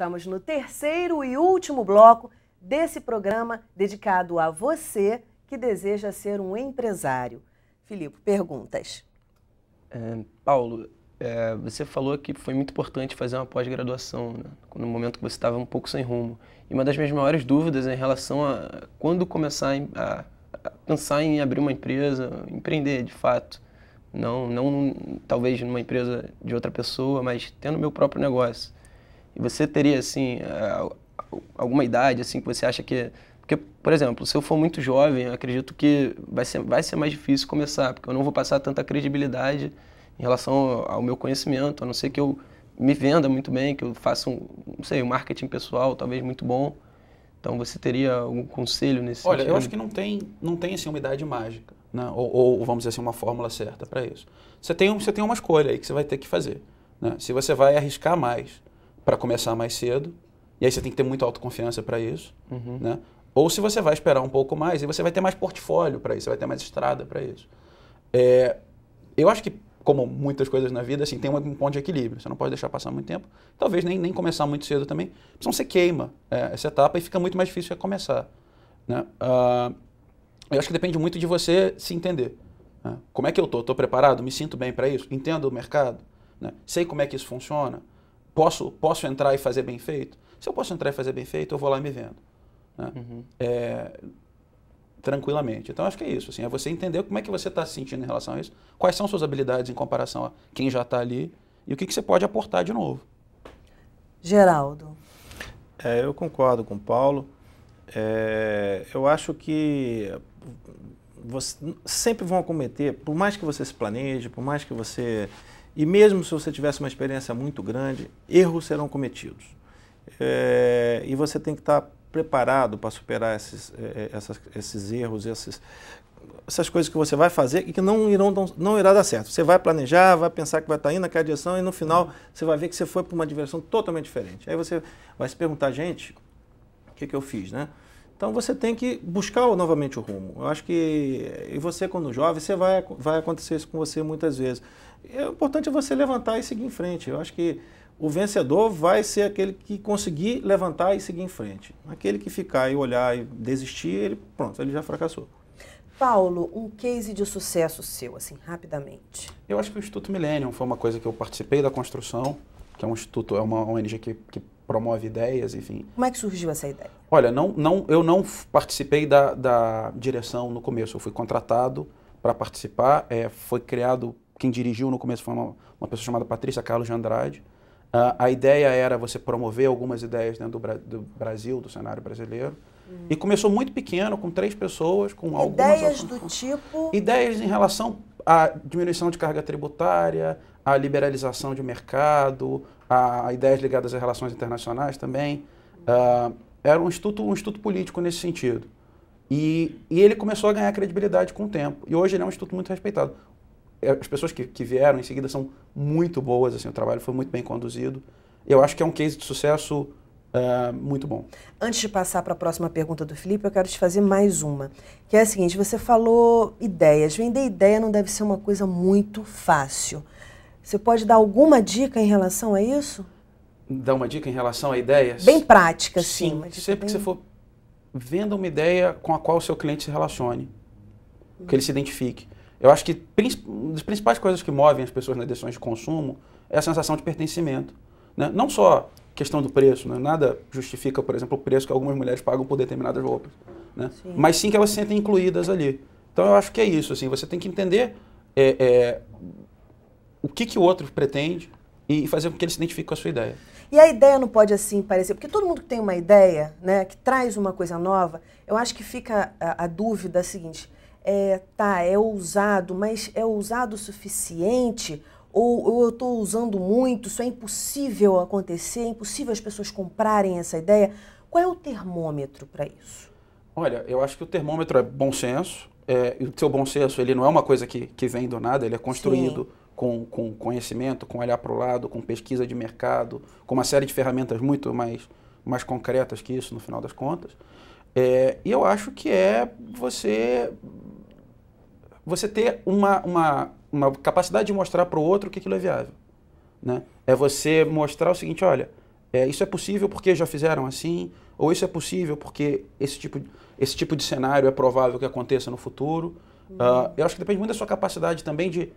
Estamos no terceiro e último bloco desse programa dedicado a você que deseja ser um empresário. Filipe, perguntas. Paulo, você falou que foi muito importante fazer uma pós-graduação, né? No momento que você estava um pouco sem rumo. E uma das minhas maiores dúvidas é em relação a quando começar a pensar em abrir uma empresa, empreender de fato. Não talvez numa empresa de outra pessoa, mas tendo meu próprio negócio. E você teria, assim, alguma idade, assim, que você acha que... Porque, por exemplo, se eu for muito jovem, eu acredito que vai ser mais difícil começar, porque eu não vou passar tanta credibilidade em relação ao meu conhecimento, a não ser que eu me venda muito bem, que eu faça não sei, um marketing pessoal talvez muito bom. Então, você teria algum conselho nesse sentido? Olha, eu acho que não tem assim, uma idade mágica, né? Ou vamos dizer assim, uma fórmula certa para isso. Você tem uma escolha aí que você vai ter que fazer, né? Se você vai arriscar mais para começar mais cedo, e aí você tem que ter muita autoconfiança para isso, né? Ou se você vai esperar um pouco mais, e você vai ter mais portfólio para isso, você vai ter mais estrada para isso. Eu acho que, como muitas coisas na vida, assim, tem um ponto de equilíbrio. Você não pode deixar passar muito tempo. Talvez nem começar muito cedo também. Senão você queima essa etapa e fica muito mais difícil recomeçar, né? Eu acho que depende muito de você se entender, né? Como é que eu estou? Estou preparado? Me sinto bem para isso? Entendo o mercado? Né? Sei como é que isso funciona? Posso entrar e fazer bem feito? Se eu posso entrar e fazer bem feito, eu vou lá e me vendo, né? Tranquilamente. Então, acho que é isso. Assim, é você entender como é que você está se sentindo em relação a isso, quais são suas habilidades em comparação a quem já está ali e o que você pode aportar de novo. Geraldo. Eu concordo com o Paulo. Eu acho que sempre vão cometer, por mais que você se planeje, por mais que você... E mesmo se você tivesse uma experiência muito grande, erros serão cometidos. E você tem que estar preparado para superar esses erros, essas coisas que você vai fazer e que não irá dar certo. Você vai planejar, vai pensar que vai estar indo naquela direção e no final você vai ver que você foi para uma direção totalmente diferente. Aí você vai se perguntar, gente, o que eu fiz, né? Então você tem que buscar novamente o rumo. Eu acho que, e você quando jovem, vai acontecer isso com você muitas vezes. O importante é você levantar e seguir em frente. Eu acho que o vencedor vai ser aquele que conseguir levantar e seguir em frente. Aquele que ficar e olhar e desistir, ele já fracassou. Paulo, um case de sucesso seu, assim, rapidamente. Eu acho que o Instituto Millennium foi uma coisa que eu participei da construção, que é um instituto, é uma ONG que promove ideias, enfim. Como é que surgiu essa ideia? Olha, eu não participei da direção no começo, eu fui contratado para participar, foi criado, quem dirigiu no começo foi uma pessoa chamada Patrícia Carlos de Andrade. A ideia era você promover algumas ideias dentro do Brasil, do cenário brasileiro. E começou muito pequeno, com 3 pessoas, com algumas... Ideias do tipo... Ideias em relação à diminuição de carga tributária, à liberalização de mercado, a ideias ligadas a relações internacionais também. Era um instituto político nesse sentido. E ele começou a ganhar credibilidade com o tempo. E hoje ele é um instituto muito respeitado. As pessoas que vieram em seguida são muito boas, assim, o trabalho foi muito bem conduzido. Eu acho que é um case de sucesso muito bom. Antes de passar para a próxima pergunta do Filipe, eu quero te fazer mais uma, que é a seguinte: você falou ideias. Vender ideia não deve ser uma coisa muito fácil. Você pode dar alguma dica em relação a isso? Dar uma dica em relação a ideias? Bem prática, sim. Sempre que você for, venda uma ideia com a qual o seu cliente se relacione, que ele se identifique. Eu acho que uma das principais coisas que movem as pessoas nas decisões de consumo é a sensação de pertencimento, né? Não só questão do preço, né? Nada justifica, por exemplo, o preço que algumas mulheres pagam por determinadas roupas, né? Mas sim que elas se sentem incluídas ali. Então eu acho que é isso, assim, você tem que entender o que o outro pretende e fazer com que ele se identifique com a sua ideia. E a ideia não pode assim parecer, porque todo mundo que tem uma ideia, né, que traz uma coisa nova, eu acho que fica a dúvida seguinte: é ousado, mas é ousado o suficiente? Ou eu estou usando muito, isso é impossível acontecer, é impossível as pessoas comprarem essa ideia? Qual é o termômetro para isso? Olha, eu acho que o termômetro é bom senso. E o seu bom senso, ele não é uma coisa que vem do nada, ele é construído com conhecimento, com olhar para o lado, com pesquisa de mercado, com uma série de ferramentas muito mais concretas que isso, no final das contas. E eu acho que você ter uma capacidade de mostrar para o outro que aquilo é viável, né? É você mostrar o seguinte: olha, Isso é possível porque já fizeram assim, ou isso é possível porque esse tipo de cenário é provável que aconteça no futuro. Eu acho que depende muito da sua capacidade também de...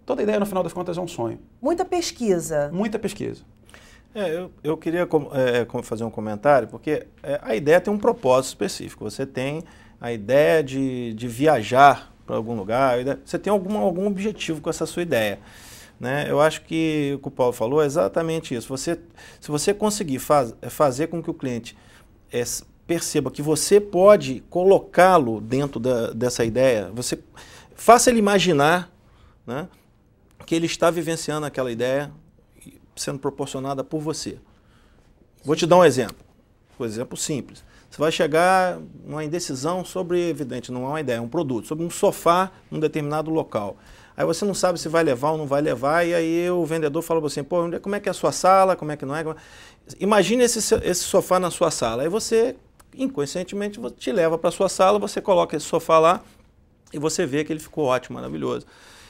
Toda ideia, no final das contas, é um sonho. Muita pesquisa. Muita pesquisa. Eu queria fazer um comentário, porque a ideia tem um propósito específico. Você tem a ideia de viajar para algum lugar, você tem algum objetivo com essa sua ideia. Né? Eu acho que o que o Paulo falou é exatamente isso. Se você conseguir fazer com que o cliente perceba que você pode colocá-lo dentro dessa ideia, você faça ele imaginar, né, que ele está vivenciando aquela ideia sendo proporcionada por você. Vou te dar um exemplo. Um exemplo simples. Você vai chegar numa indecisão sobre, evidente, não é uma ideia, é um produto, sobre um sofá num determinado local. Aí você não sabe se vai levar ou não vai levar, e aí o vendedor fala para você, pô, como é que é a sua sala, como é que não é? Imagine esse sofá na sua sala. Aí você, inconscientemente, te leva para a sua sala, você coloca esse sofá lá e você vê que ele ficou ótimo, maravilhoso.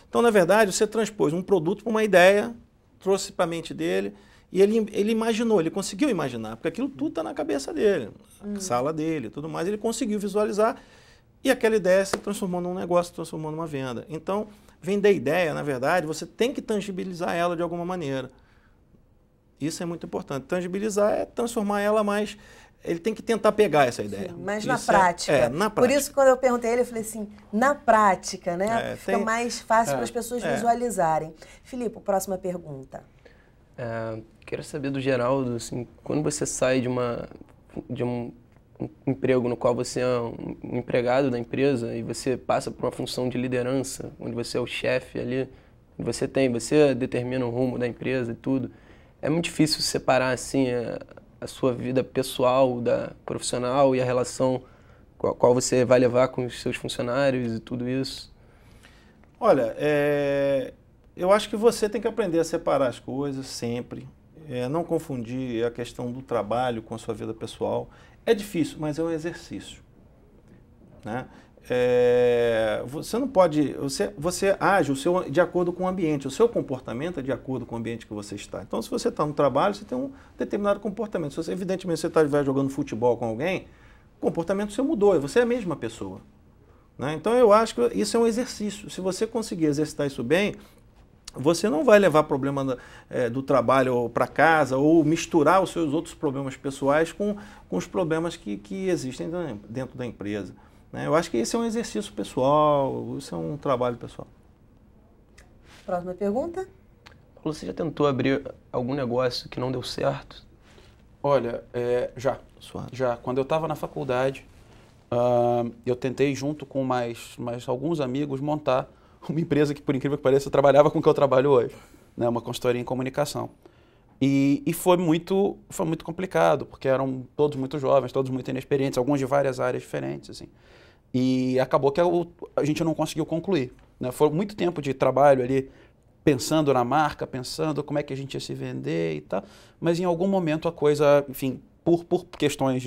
Então, na verdade, você transpôs um produto para uma ideia, trouxe para a mente dele, e ele imaginou, ele conseguiu imaginar, porque aquilo tudo está na cabeça dele, a sala dele, tudo mais, ele conseguiu visualizar, e aquela ideia se transformou num negócio, se transformou numa venda. Então, vender ideia, na verdade, você tem que tangibilizar ela de alguma maneira. Isso é muito importante. Tangibilizar é transformar ela mais... Ele tem que tentar pegar essa ideia. Sim, mas na prática. Na prática. Por isso, quando eu perguntei a ele, eu falei assim, na prática, né? Fica mais fácil para as pessoas visualizarem. Filipe, próxima pergunta. Quero saber do Geraldo, assim, quando você sai de um emprego no qual você é um empregado da empresa e você passa por uma função de liderança, onde você é o chefe ali, você determina o rumo da empresa e tudo, é muito difícil separar assim a sua vida pessoal da profissional e a relação com a qual você vai levar com os seus funcionários e tudo isso? Olha, eu acho que você tem que aprender a separar as coisas sempre, não confundir a questão do trabalho com a sua vida pessoal. É difícil, mas é um exercício. Né? Você não pode... Você age de acordo com o ambiente. O seu comportamento é de acordo com o ambiente que você está. Então, se você está no trabalho, você tem um determinado comportamento. Se você, evidentemente, você está jogando futebol com alguém, o comportamento seu mudou. Você é a mesma pessoa. Né? Então, eu acho que isso é um exercício. Se você conseguir exercitar isso bem, você não vai levar problema do trabalho para casa ou misturar os seus outros problemas pessoais com os problemas que existem dentro da empresa. Né? Eu acho que esse é um exercício pessoal, isso é um trabalho pessoal. Próxima pergunta. Paulo, você já tentou abrir algum negócio que não deu certo? Olha, já. Quando eu estava na faculdade, eu tentei, junto com mais alguns amigos, montar uma empresa que, por incrível que pareça, trabalhava com o que eu trabalho hoje, né? Uma consultoria em comunicação. E foi muito complicado, porque eram todos muito jovens, todos muito inexperientes, alguns de várias áreas diferentes, assim. E acabou que a gente não conseguiu concluir. Né? Foi muito tempo de trabalho ali, pensando na marca, pensando como é que a gente ia se vender e tal, mas em algum momento a coisa, enfim, por questões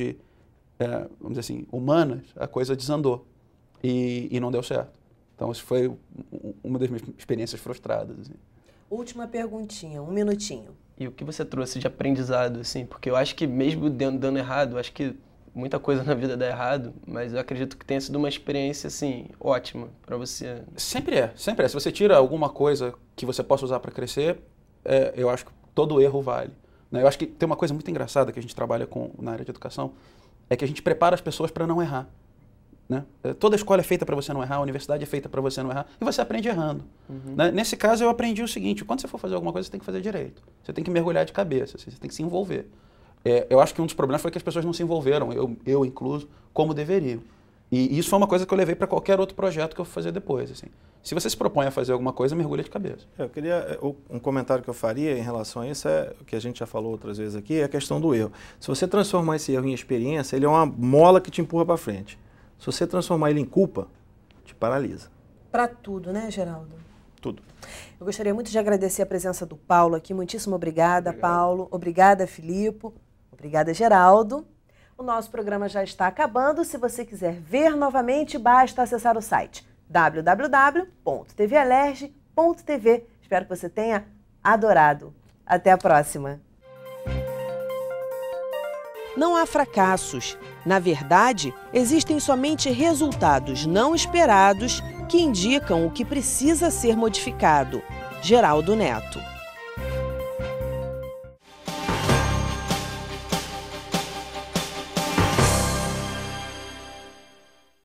vamos dizer assim, humanas, a coisa desandou e não deu certo. Então, isso foi uma das minhas experiências frustradas. Assim. Última perguntinha, 1 minutinho. E o que você trouxe de aprendizado, assim? Porque eu acho que mesmo dando errado, acho que muita coisa na vida dá errado, mas eu acredito que tenha sido uma experiência, assim, ótima para você. Sempre é. Se você tira alguma coisa que você possa usar para crescer, eu acho que todo erro vale. Né? Eu acho que tem uma coisa muito engraçada que a gente trabalha na área de educação, é que a gente prepara as pessoas para não errar. Né? Toda escola é feita para você não errar, a universidade é feita para você não errar, e você aprende errando. Né? Nesse caso, eu aprendi o seguinte, quando você for fazer alguma coisa, você tem que fazer direito. Você tem que mergulhar de cabeça, você tem que se envolver. Eu acho que um dos problemas foi que as pessoas não se envolveram, eu incluso, como deveriam. E isso foi uma coisa que eu levei para qualquer outro projeto que eu vou fazer depois. Assim. Se você se propõe a fazer alguma coisa, mergulha de cabeça. Eu queria, um comentário que eu faria em relação a isso, o que a gente já falou outras vezes aqui, é a questão do erro. Se você transformar esse erro em experiência, ele é uma mola que te empurra para frente. Se você transformar ele em culpa, te paralisa. Para tudo, né, Geraldo? Tudo. Eu gostaria muito de agradecer a presença do Paulo aqui. Muitíssimo obrigada, Paulo. Obrigada, Filipe. Obrigada, Geraldo. O nosso programa já está acabando. Se você quiser ver novamente, basta acessar o site www.tvalerj.tv. Espero que você tenha adorado. Até a próxima. não há fracassos. Na verdade, existem somente resultados não esperados que indicam o que precisa ser modificado. Geraldo Neto.